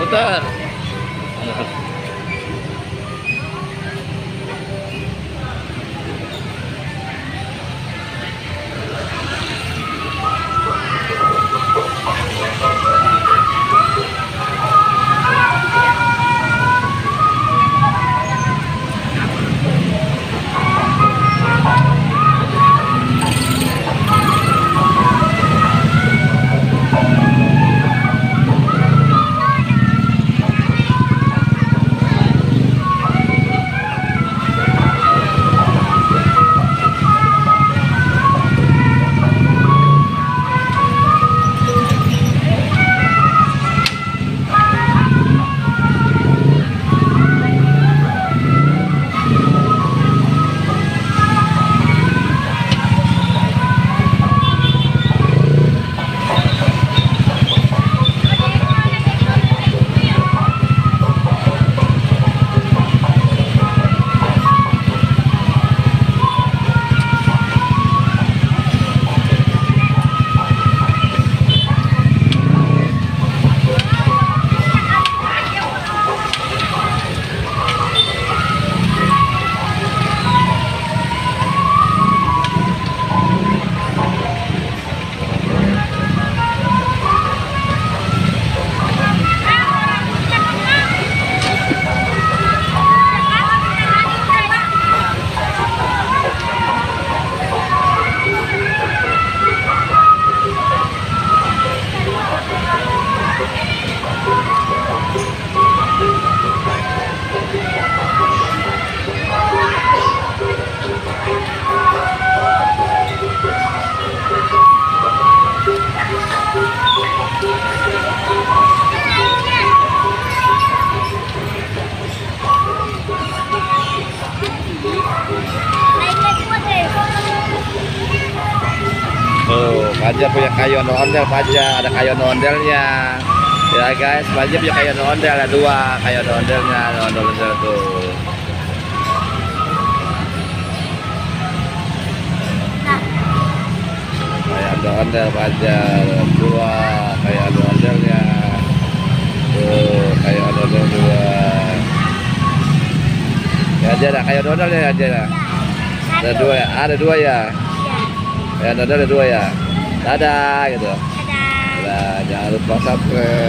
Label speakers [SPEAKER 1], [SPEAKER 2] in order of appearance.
[SPEAKER 1] putar. Tuh, Fajar punya kayu ondel, Fajar ada kayu ondelnya. Ya guys, Fajar punya kayu ondel, ada dua kayu ondelnya, ondel tuh. Kayu ondel Fajar, dua kayu ondelnya. Tuh, kayu ondel dua. Ya aja ada kayu ondelnya aja. Ada dua ya, ada dua ya. Ya, ada dua ya. Dadah gitu.
[SPEAKER 2] Dadah.
[SPEAKER 1] Dadah, jangan lupa subscribe.